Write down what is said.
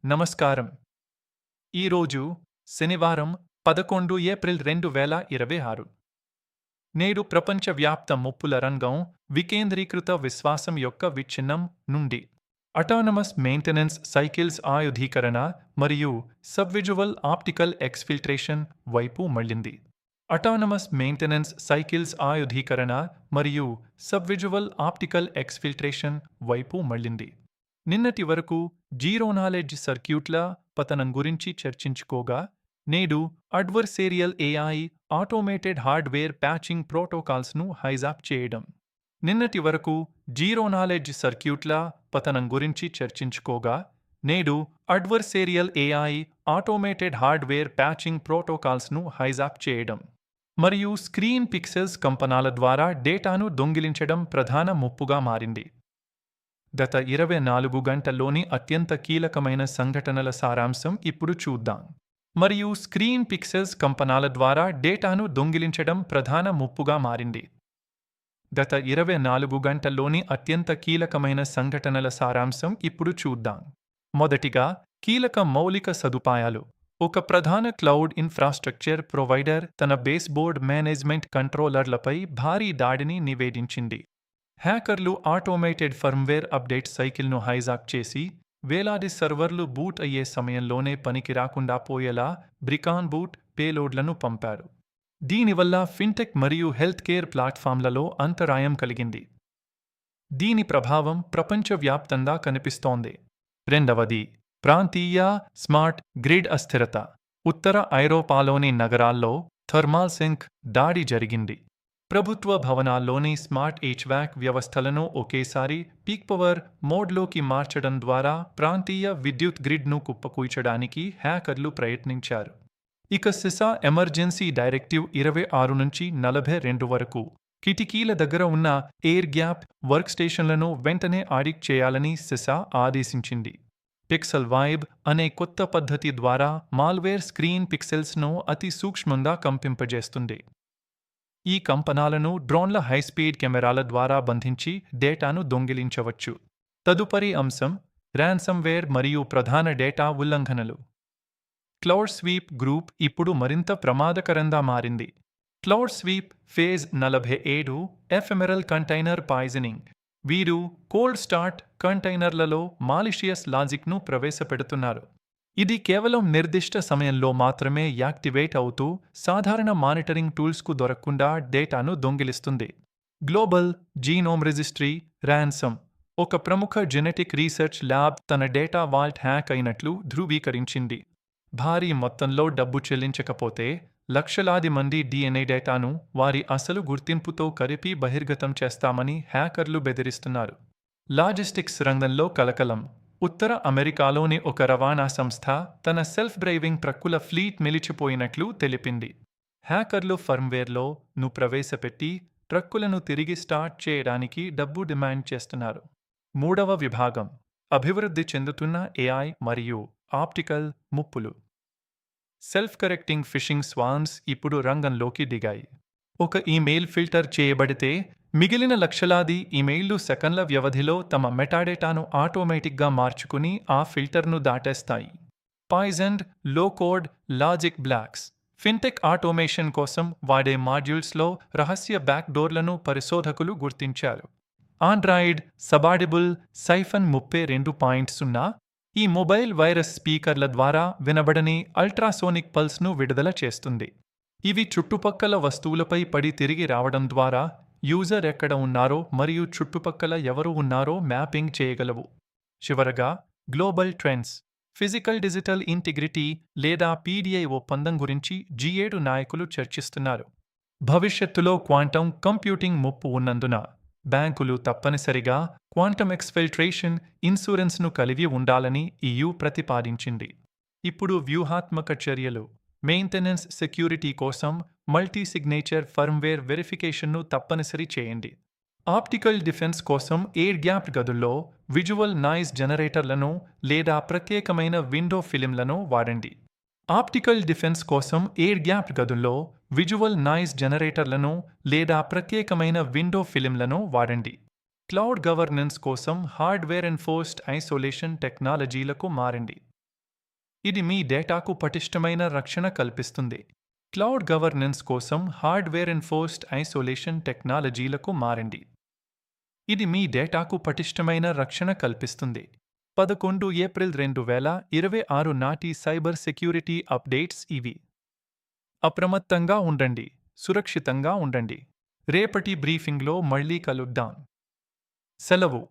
నమస్కారం. ఈరోజు శనివారం 11 ఏప్రిల్ 2026. నేడు ప్రపంచవ్యాప్త ముప్పుల రంగం వికేంద్రీకృత విశ్వాసం యొక్క విచ్ఛిన్నం నుండి అటానమస్ మెయింటెనెన్స్ సైకిల్స్ ఆయుధీకరణ మరియు సబ్విజువల్ ఆప్టికల్ ఎక్స్ఫిల్ట్రేషన్ వైపు మళ్ళింది. అటానమస్ మెయింటెనెన్స్ సైకిల్స్ ఆయుధీకరణ మరియు సబ్విజువల్ ఆప్టికల్ ఎక్స్ఫిల్ట్రేషన్ వైపు మళ్ళింది. నిన్నటి వరకు జీరో నాలెడ్జ్ సర్క్యూట్ల పతనం గురించి చర్చించుకోగా, నేడు adversarial AI automated hardware patching ప్రోటోకాల్స్ను హైజాక్ చేయడం. నిన్నటి వరకు జీరో నాలెడ్జ్ సర్క్యూట్ల పతనం గురించి చర్చించుకోగా, నేడు adversarial AI automated hardware patching ప్రోటోకాల్స్ను హైజాక్ చేయడం మరియు స్క్రీన్ పిక్సెల్స్ కంపనాల ద్వారా డేటాను దొంగిలించడం ప్రధాన ముప్పుగా మారింది. గత 24 గంటల్లోని అత్యంత కీలకమైన సంఘటనల సారాంశం ఇప్పుడు చూద్దాం. మరియు స్క్రీన్ పిక్సెల్స్ కంపనాల ద్వారా డేటాను దొంగిలించడం ప్రధాన ముప్పుగా మారింది. గత 24 గంటల్లోని అత్యంత కీలకమైన సంఘటనల సారాంశం ఇప్పుడు చూద్దాం. మొదటిగా, కీలక మౌలిక సదుపాయాలు. ఒక ప్రధాన క్లౌడ్ ఇన్ఫ్రాస్ట్రక్చర్ ప్రొవైడర్ తన బేస్బోర్డ్ మేనేజ్మెంట్ కంట్రోలర్లపై భారీ దాడిని నివేదించింది. హ్యాకర్లు ఆటోమేటెడ్ ఫర్మ్వేర్ అప్డేట్ సైకిల్ను హైజాక్ చేసి, వేలాది సర్వర్లు బూట్ అయ్యే సమయంలోనే పనికి రాకుండా పోయేలా బ్రికాన్ బూట్ పేలోడ్లను పంపారు. దీనివల్ల ఫిన్టెక్ మరియు హెల్త్ కేర్ ప్లాట్ఫామ్లలో అంతరాయం కలిగింది. దీని ప్రభావం ప్రపంచవ్యాప్తంగా కనిపిస్తోంది. రెండవది, ప్రాంతీయ స్మార్ట్ గ్రిడ్ అస్థిరత. ఉత్తర ఐరోపాలోని నగరాల్లో థర్మాల్ సింక్ దాడి జరిగింది. ప్రభుత్వ భవనాల్లోని స్మార్ట్ హెచ్వాక్ వ్యవస్థలను ఒకేసారి పీక్ పవర్ మోడ్లోకి మార్చడం ద్వారా ప్రాంతీయ విద్యుత్ గ్రిడ్ను కుప్పకూల్చడానికి హ్యాకర్లు ప్రయత్నించారు. ఇక సిసా ఎమర్జెన్సీ డైరెక్టివ్ 26 నుంచి 42 వరకు కిటికీల దగ్గర ఉన్న ఎయిర్ గ్యాప్ వర్క్ స్టేషన్లను వెంటనే ఆడిట్ చేయాలని సిసా ఆదేశించింది. పిక్సెల్ వైబ్ అనే కొత్త పద్ధతి ద్వారా మాల్వేర్ స్క్రీన్ పిక్సెల్స్ను అతి సూక్ష్మంగా కంపింపజేస్తుంది. ఈ కంపనాలను డ్రోన్ల హైస్పీడ్ కెమెరాల ద్వారా బంధించి డేటాను దొంగిలించవచ్చు. తదుపరి అంశం, ర్యాన్సమ్వేర్ మరియు ప్రధాన డేటా ఉల్లంఘనలు. క్లౌడ్ స్వీప్ గ్రూప్ ఇప్పుడు మరింత ప్రమాదకరంగా మారింది. Cloud sweep phase 47 ఎఫెమెరల్ container poisoning. వీరు కోల్డ్ స్టార్ట్ కంటైనర్లలో మాలిషియస్ లాజిక్ను ప్రవేశపెడుతున్నారు. ఇది కేవలం నిర్దిష్ట సమయంలో మాత్రమే యాక్టివేట్ అవుతూ సాధారణ మానిటరింగ్ టూల్స్కు దొరకకుండా డేటాను దొంగిలిస్తుంది. Global genome registry ransom. ఒక ప్రముఖ జెనెటిక్ రీసెర్చ్ ల్యాబ్ తన డేటా వాల్ట్ హ్యాక్ అయినట్లు ధృవీకరించింది. భారీ మొత్తంలో డబ్బు చెల్లించకపోతే లక్షలాది మంది DNA డేటాను వారి అసలు గుర్తింపుతో కలిపి బహిర్గతం చేస్తామని హ్యాకర్లు బెదిరిస్తున్నారు. లాజిస్టిక్స్ రంగంలో కలకలం. ఉత్తర అమెరికాలోని ఒక రవాణా సంస్థ తన సెల్ఫ్ డ్రైవింగ్ ట్రక్కుల ఫ్లీట్ నిలిచిపోయినట్లు తెలిపింది. హ్యాకర్లు ఫర్మ్వేర్లో ప్రవేశపెట్టి ట్రక్కులను తిరిగి స్టార్ట్ చేయడానికి డబ్బు డిమాండ్ చేస్తున్నారు. మూడవ విభాగం, అభివృద్ధి చెందుతున్న AI మరియు ఆప్టికల్ ముప్పులు. సెల్ఫ్ కరెక్టింగ్ ఫిషింగ్ స్వాన్స్ ఇప్పుడు రంగంలోకి దిగాయి. ఒక ఈమెయిల్ ఫిల్టర్ చేయబడితే మిగిలిన లక్షలాది ఈమెయిల్లు సెకన్ల వ్యవధిలో తమ మెటాడేటాను ఆటోమేటిక్గా మార్చుకుని ఆ ఫిల్టర్ను దాటేస్తాయి. పాయిజన్డ్ లో code logic blocks. Fintech automation కోసం వాడే మాడ్యూల్స్లో రహస్య బ్యాక్డోర్లను పరిశోధకులు గుర్తించారు. ఆండ్రాయిడ్ సబాడిబుల్ సైఫన్ 32.0 ఈ మొబైల్ వైరస్ స్పీకర్ల ద్వారా వినబడని అల్ట్రాసోనిక్ పల్స్ను విడుదల చేస్తుంది. ఇవి చుట్టుపక్కల వస్తువులపై పడి తిరిగి రావడం ద్వారా యూజర్ ఎక్కడ ఉన్నారో మరియు చుట్టుపక్కల ఎవరు ఉన్నారో మ్యాపింగ్ చేయగలవు. చివరగా, global trends. Physical digital integrity లేదా PDI ఒప్పందం గురించి G7 నాయకులు చర్చిస్తున్నారు. భవిష్యత్తులో క్వాంటం కంప్యూటింగ్ ముప్పు ఉన్నందున బ్యాంకులు తప్పనిసరిగా క్వాంటం ఎక్స్ఫిల్ట్రేషన్ ఇన్సూరెన్స్ను కలిగి ఉండాలని EU ప్రతిపాదించింది. ఇప్పుడు వ్యూహాత్మక చర్యలు. మెయింటెనెన్స్ సెక్యూరిటీ కోసం మల్టీ సిగ్నేచర్ ఫర్మ్వేర్ వెరిఫికేషన్ను తప్పనిసరి చేయండి. ఆప్టికల్ డిఫెన్స్ కోసం ఎయిర్ గ్యాప్ గదుల్లో విజువల్ నాయిస్ జనరేటర్లను లేదా ప్రత్యేకమైన విండో ఫిలింలను వాడండి. ఆప్టికల్ డిఫెన్స్ కోసం ఎయిర్ గ్యాప్ గదుల్లో విజువల్ నాయిస్ జనరేటర్లను లేదా ప్రత్యేకమైన విండో ఫిలింలను వాడండి. క్లౌడ్ గవర్నెన్స్ కోసం హార్డ్వేర్ ఎన్ఫోర్స్డ్ ఐసోలేషన్ టెక్నాలజీలకు మారండి. ఇది మీ డేటాకు పటిష్టమైన రక్షణ కల్పిస్తుంది. క్లౌడ్ గవర్నెన్స్ కోసం హార్డ్వేర్ ఎన్ఫోర్స్డ్ ఐసోలేషన్ టెక్నాలజీలకు మారండి. ఇది మీ డేటాకు పటిష్టమైన రక్షణ కల్పిస్తుంది. 11 ఏప్రిల్ 2026 నాటి సైబర్ సెక్యూరిటీ అప్డేట్స్ ఇవి. అప్రమత్తంగా ఉండండి, సురక్షితంగా ఉండండి. రేపటి బ్రీఫింగ్లో మళ్ళీ కలుద్దాం. సెలవు.